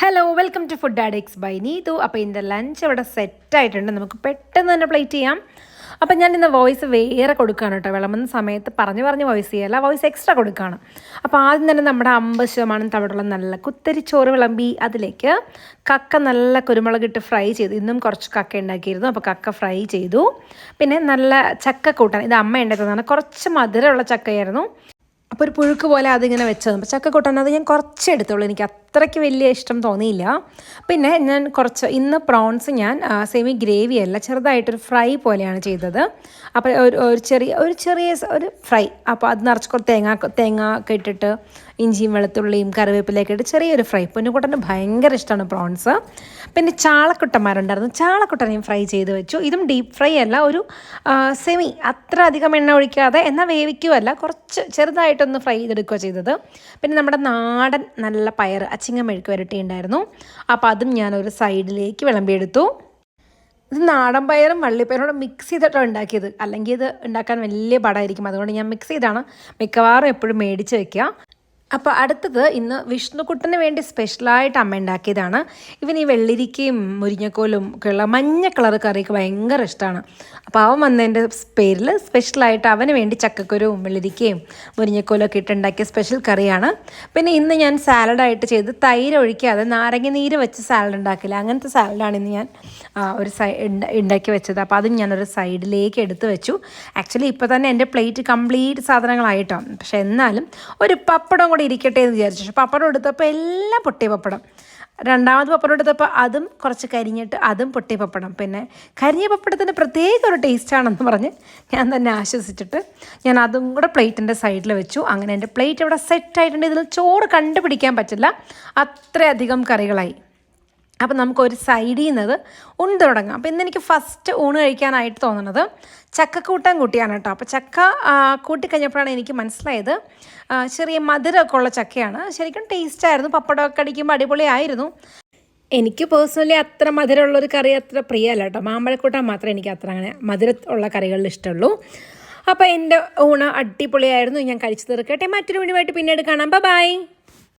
Hello welcome to food addicts by Neethu. അപ്പോൾ ഇതിൻ്റെ lunch ഇവിടെ സെറ്റായിട്ടുണ്ട്. നമുക്ക് പെട്ടെന്ന് തന്നെ പ്ലേറ്റ് ചെയ്യാം. അപ്പം ഞാൻ ഇന്ന് വോയിസ് വേറെ കൊടുക്കുകയാണ് കേട്ടോ. വിളമ്പുന്ന സമയത്ത് പറഞ്ഞ് വോയിസ് ചെയ്യല്ല, വോയിസ് എക്സ്ട്രാ കൊടുക്കുകയാണ്. അപ്പോൾ ആദ്യം തന്നെ നമ്മുടെ 50% തവിടുള്ള നല്ല കുത്തരിച്ചോറ് വിളമ്പി അതിലേക്ക് കക്ക നല്ല കുരുമുളകിട്ട് ഫ്രൈ ചെയ്തു. ഇന്നും കുറച്ച് കക്ക ഉണ്ടാക്കിയിരുന്നു, അപ്പോൾ കക്ക ഫ്രൈ ചെയ്തു. പിന്നെ നല്ല ചക്ക കൂട്ടാൻ, ഇത് അമ്മ ഉണ്ടാക്കുന്നതാണ്. കുറച്ച് മധുരമുള്ള ചക്കയായിരുന്നു. അപ്പോൾ ഒരു പുഴുക്ക് പോലെ അതിങ്ങനെ വെച്ചത്. അപ്പോൾ ചക്ക കൂട്ടാൻ അത് ഞാൻ കുറച്ച് എടുത്തുള്ളൂ, എനിക്ക് അത്രയ്ക്ക് വലിയ ഇഷ്ടം തോന്നിയില്ല. പിന്നെ ഞാൻ കുറച്ച് ഇന്ന് പ്രോൺസ് ഞാൻ സെമി ഗ്രേവി അല്ല, ചെറുതായിട്ടൊരു ഫ്രൈ പോലെയാണ് ചെയ്തത്. അപ്പോൾ ഒരു ചെറിയ ഫ്രൈ. അപ്പോൾ അത് നിറച്ച് കുറച്ച് തേങ്ങ ഒക്കെ ഇട്ടിട്ട് ഇഞ്ചിയും വെളുത്തുള്ളിയും കറിവേപ്പിലയൊക്കെ ഇട്ട് ചെറിയൊരു ഫ്രൈ. പൊന്നുകുട്ടന് ഭയങ്കര ഇഷ്ടമാണ് പ്രോൺസ്. പിന്നെ ചാളക്കുട്ടന്മാരുണ്ടായിരുന്നു, ചാളക്കുട്ടനെയും ഫ്രൈ ചെയ്ത് വെച്ചു. ഇതും ഡീപ്പ് ഫ്രൈ അല്ല, ഒരു സെമി, അത്ര അധികം എണ്ണ ഒഴിക്കാതെ എന്നാൽ വേവിക്കുകയല്ല, കുറച്ച് ചെറുതായിട്ടൊന്ന് ഫ്രൈ ചെയ്തെടുക്കുകയോ ചെയ്തത്. പിന്നെ നമ്മുടെ നാടൻ നല്ല പയർ അച്ചിങ്ങ മെഴുക്ക് വരട്ടിയുണ്ടായിരുന്നു, അപ്പോൾ അതും ഞാനൊരു സൈഡിലേക്ക് വിളമ്പിയെടുത്തു. ഇത് നാടൻ പയറും വള്ളിപ്പയറും കൂടെ മിക്സ് ചെയ്തിട്ടാണ് ഉണ്ടാക്കിയത്, അല്ലെങ്കിൽ ഇത് ഉണ്ടാക്കാൻ വലിയ പാടായിരിക്കും. അതുകൊണ്ട് ഞാൻ മിക്സ് ചെയ്താണ് മിക്കവാറും എപ്പോഴും മേടിച്ച് വയ്ക്കുക. അപ്പോൾ അടുത്തത് ഇന്ന് വിഷ്ണുക്കുട്ടന് വേണ്ടി സ്പെഷ്യലായിട്ട് അമ്മ ഉണ്ടാക്കിയതാണ്. ഇവന് ഈ വെള്ളരിക്കയും മുരിങ്ങക്കോലും ഒക്കെ ഉള്ള മഞ്ഞ കളർ കറിയൊക്കെ ഭയങ്കര ഇഷ്ടമാണ്. അപ്പോൾ അവൻ വന്നതിൻ്റെ പേരിൽ സ്പെഷ്യലായിട്ട് അവന് വേണ്ടി ചക്കക്കുരുവും വെള്ളരിക്കയും മുരിങ്ങക്കോലും ഒക്കെ ഇട്ടുണ്ടാക്കിയ സ്പെഷ്യൽ കറിയാണ്. പിന്നെ ഇന്ന് ഞാൻ സാലഡായിട്ട് ചെയ്ത് തൈര് ഒഴിക്കാതെ നാരങ്ങ നീര് വെച്ച് സാലഡ് ഉണ്ടാക്കില്ല, അങ്ങനത്തെ സാലഡാണ് ഇന്ന് ഞാൻ ഉണ്ടാക്കി വെച്ചത്. അപ്പോൾ അതും ഞാനൊരു സൈഡിലേക്ക് എടുത്ത് വെച്ചു. ആക്ച്വലി ഇപ്പോൾ തന്നെ എൻ്റെ പ്ലേറ്റ് കംപ്ലീറ്റ് സാധനങ്ങളായിട്ടാണ്, പക്ഷേ എന്നാലും ഒരു പപ്പടം കൂടെ ഇരിക്കട്ടെ എന്ന് വിചാരിച്ചു. പക്ഷെ പപ്പടം എടുത്തപ്പോൾ എല്ലാം പൊട്ടിയ പപ്പടം. രണ്ടാമത് പപ്പടം എടുത്തപ്പോൾ അതും കുറച്ച് കരിഞ്ഞിട്ട് അതും പൊട്ടിയ പപ്പടം. പിന്നെ കരിഞ്ഞ പപ്പടത്തിന് പ്രത്യേക ഒരു ടേസ്റ്റാണെന്ന് പറഞ്ഞ് ഞാൻ തന്നെ ആശ്വസിച്ചിട്ട് ഞാൻ അതും കൂടെ പ്ലേറ്റിൻ്റെ സൈഡിൽ വെച്ചു. അങ്ങനെ എൻ്റെ പ്ലേറ്റ് ഇവിടെ സെറ്റായിട്ടുണ്ട്. ഇതിൽ ചോറ് കണ്ടുപിടിക്കാൻ പറ്റില്ല, അത്രയധികം കറികളായി. അപ്പോൾ നമുക്കൊരു സൈഡിൽ നിന്നത് ഊണ് തുടങ്ങാം. അപ്പോൾ ഇന്നെനിക്ക് ഫസ്റ്റ് ഊണ് കഴിക്കാനായിട്ട് തോന്നുന്നത് ചക്കക്കൂട്ടാൻ കൂട്ടിയാണ് കേട്ടോ. അപ്പോൾ ചക്ക കൂട്ടിക്കഴിഞ്ഞപ്പോഴാണ് എനിക്ക് മനസ്സിലായത് ചെറിയ മധുരമൊക്കെ ഉള്ള ചക്കയാണ്. ശരിക്കും ടേസ്റ്റായിരുന്നു, പപ്പടമൊക്കെ അടിക്കുമ്പോൾ അടിപൊളിയായിരുന്നു. എനിക്ക് പേഴ്സണലി അത്ര മധുരമുള്ളൊരു കറി അത്ര പ്രിയമല്ല കേട്ടോ. മാമ്പഴക്കൂട്ടാൻ മാത്രമേ എനിക്ക് അത്ര അങ്ങനെ മധുരം ഉള്ള കറികളിൽ ഇഷ്ടമുള്ളൂ. അപ്പോൾ എൻ്റെ ഊണ് അടിപൊളിയായിരുന്നു, ഞാൻ കഴിച്ചു തീർക്കട്ടെ. മറ്റൊരു വീഡിയോ ആയിട്ട് പിന്നീട് കാണാം. ബൈ.